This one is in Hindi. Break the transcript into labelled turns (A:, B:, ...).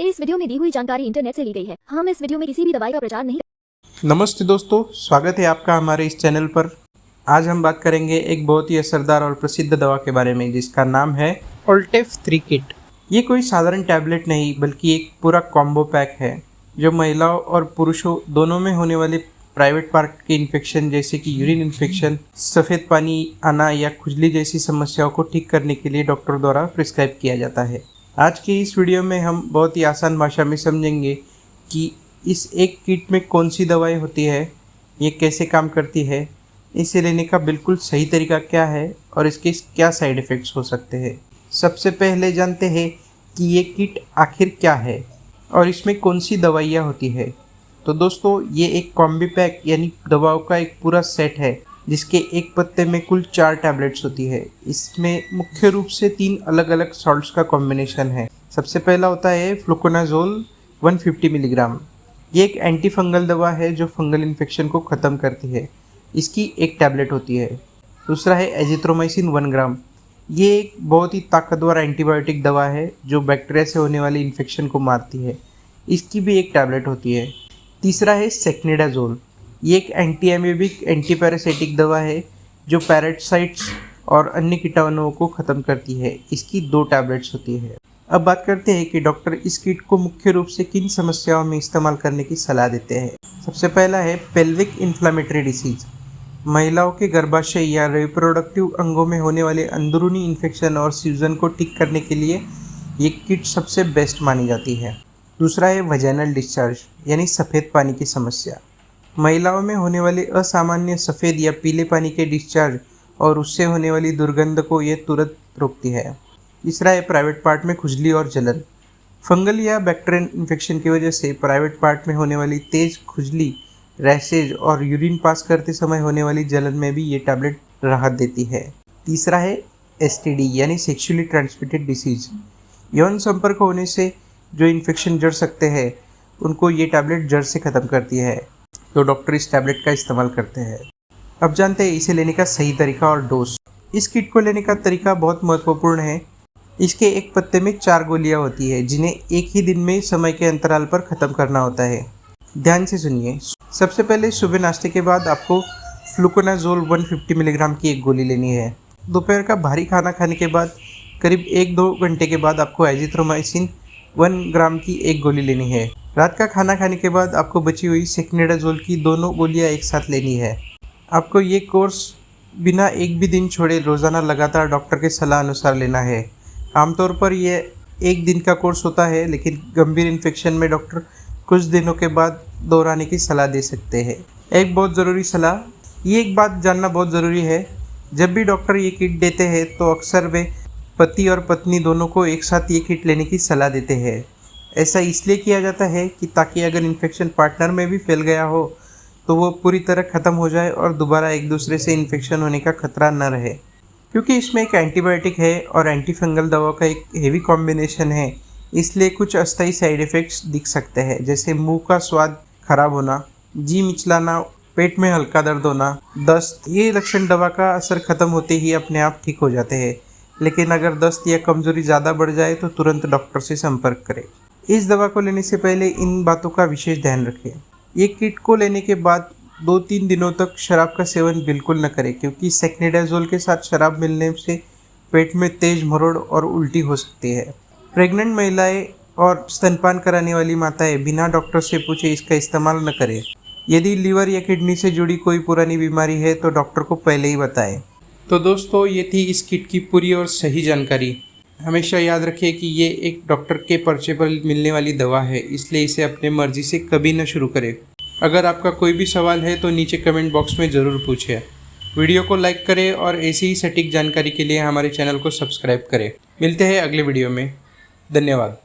A: इस वीडियो में दी हुई जानकारी इंटरनेट से ली गई है। हम इस वीडियो में किसी भी दवाई का प्रचार नहीं।
B: नमस्ते दोस्तों, स्वागत है आपका हमारे इस चैनल पर। आज हम बात करेंगे एक बहुत ही असरदार और प्रसिद्ध दवा के बारे में जिसका नाम है ओल्टेफ 3 किट। ये कोई साधारण टैबलेट नहीं बल्कि एक पूरा कॉम्बो पैक है जो महिलाओं और पुरुषों दोनों में होने वाले प्राइवेट पार्ट के इन्फेक्शन जैसे कि यूरिन इन्फेक्शन, सफ़ेद पानी आना या खुजली जैसी समस्याओं को ठीक करने के लिए डॉक्टर द्वारा प्रिस्क्राइब किया जाता है। आज की इस वीडियो में हम बहुत ही आसान भाषा में समझेंगे कि इस एक किट में कौन सी दवाई होती है, ये कैसे काम करती है, इसे लेने का बिल्कुल सही तरीका क्या है और इसके क्या साइड इफ़ेक्ट्स हो सकते हैं। सबसे पहले जानते हैं कि ये किट आखिर क्या है और इसमें कौन सी दवाइयाँ होती है। तो दोस्तों, ये एक कॉम्बी पैक यानी दवाओं का एक पूरा सेट है जिसके एक पत्ते में कुल 4 टैबलेट्स होती है। इसमें मुख्य रूप से 3 अलग अलग सॉल्ट्स का कॉम्बिनेशन है। सबसे पहला होता है फ्लुकोनाजोल 150 मिलीग्राम। ये एक एंटी फंगल दवा है जो फंगल इन्फेक्शन को ख़त्म करती है। इसकी एक टैबलेट होती है। दूसरा है एजिथ्रोमाइसिन 1 ग्राम। ये एक बहुत ही ताकतवर एंटीबायोटिक दवा है जो बैक्टीरिया से होने वाली इन्फेक्शन को मारती है। इसकी भी एक टैबलेट होती है। तीसरा है सेक्नेडाजोल। ये एक एंटी एमीबिक एंटी पैरासाइटिक दवा है जो पैरासाइट्स और अन्य कीटाणुओं को ख़त्म करती है। इसकी 2 टैबलेट्स होती है। अब बात करते हैं कि डॉक्टर इस किट को मुख्य रूप से किन समस्याओं में इस्तेमाल करने की सलाह देते हैं। सबसे पहला है पेल्विक इन्फ्लामेटरी डिसीज। महिलाओं के गर्भाशय या रिप्रोडक्टिव अंगों में होने वाले अंदरूनी इन्फेक्शन और सूजन को ठीक करने के लिए ये किट सबसे बेस्ट मानी जाती है। दूसरा है वजाइनल डिस्चार्ज यानी सफ़ेद पानी की समस्या। महिलाओं में होने वाले असामान्य सफ़ेद या पीले पानी के डिस्चार्ज और उससे होने वाली दुर्गंध को ये तुरंत रोकती है। तीसरा है प्राइवेट पार्ट में खुजली और जलन। फंगल या बैक्टीरियल इन्फेक्शन की वजह से प्राइवेट पार्ट में होने वाली तेज़ खुजली, रैशेज और यूरिन पास करते समय होने वाली जलन में भी ये टैबलेट राहत देती है। तीसरा है STD यानी सेक्सुअली ट्रांसमिटेड डिसीज। यौन संपर्क होने से जो इन्फेक्शन जड़ सकते हैं उनको ये टैबलेट जड़ से ख़त्म करती है, तो डॉक्टर इस टैबलेट का इस्तेमाल करते हैं। अब जानते हैं इसे लेने का सही तरीका और डोज। इस किट को लेने का तरीका बहुत महत्वपूर्ण है। इसके एक पत्ते में 4 गोलियां होती है जिन्हें एक ही दिन में समय के अंतराल पर ख़त्म करना होता है। ध्यान से सुनिए। सबसे पहले सुबह नाश्ते के बाद आपको फ्लुकोनाजोल 150 मिलीग्राम की एक गोली लेनी है। दोपहर का भारी खाना खाने के बाद करीब 1-2 घंटे के बाद आपको एजिथ्रोमाइसिन 1 ग्राम की एक गोली लेनी है। रात का खाना खाने के बाद आपको बची हुई सेक्नेडाजोल की दोनों गोलियां एक साथ लेनी है। आपको ये कोर्स बिना एक भी दिन छोड़े रोज़ाना लगातार डॉक्टर के सलाह अनुसार लेना है। आमतौर पर यह 1 दिन का कोर्स होता है, लेकिन गंभीर इन्फेक्शन में डॉक्टर कुछ दिनों के बाद दोहराने की सलाह दे सकते हैं। एक बहुत ज़रूरी सलाह, ये एक बात जानना बहुत ज़रूरी है, जब भी डॉक्टर ये किट देते हैं तो अक्सर वे पति और पत्नी दोनों को एक साथ ये किट लेने की सलाह देते हैं। ऐसा इसलिए किया जाता है कि ताकि अगर इन्फेक्शन पार्टनर में भी फैल गया हो तो वो पूरी तरह ख़त्म हो जाए और दोबारा एक दूसरे से इन्फेक्शन होने का खतरा न रहे। क्योंकि इसमें एक एंटीबायोटिक है और एंटी फंगल दवा का एक हेवी कॉम्बिनेशन है, इसलिए कुछ अस्थायी साइड इफ़ेक्ट्स दिख सकते हैं, जैसे मुंह का स्वाद खराब होना, जी मिचलाना, पेट में हल्का दर्द होना, दस्त। ये लक्षण दवा का असर ख़त्म होते ही अपने आप ठीक हो जाते हैं, लेकिन अगर दस्त या कमज़ोरी ज़्यादा बढ़ जाए तो तुरंत डॉक्टर से संपर्क करें। इस दवा को लेने से पहले इन बातों का विशेष ध्यान रखें। ये किट को लेने के बाद 2-3 दिनों तक शराब का सेवन बिल्कुल न करें, क्योंकि सेक्नेडाजोल के साथ शराब मिलने से पेट में तेज मरोड़ और उल्टी हो सकती है। प्रेग्नेंट महिलाएं और स्तनपान कराने वाली माताएं बिना डॉक्टर से पूछे इसका इस्तेमाल न करें। यदि लीवर या किडनी से जुड़ी कोई पुरानी बीमारी है तो डॉक्टर को पहले ही बताएं। तो दोस्तों, ये थी इस किट की पूरी और सही जानकारी। हमेशा याद रखें कि ये एक डॉक्टर के पर्चे पर मिलने वाली दवा है, इसलिए इसे अपने मर्जी से कभी न शुरू करें। अगर आपका कोई भी सवाल है तो नीचे कमेंट बॉक्स में ज़रूर पूछें। वीडियो को लाइक करें और ऐसी ही सटीक जानकारी के लिए हमारे चैनल को सब्सक्राइब करें। मिलते हैं अगले वीडियो में। धन्यवाद।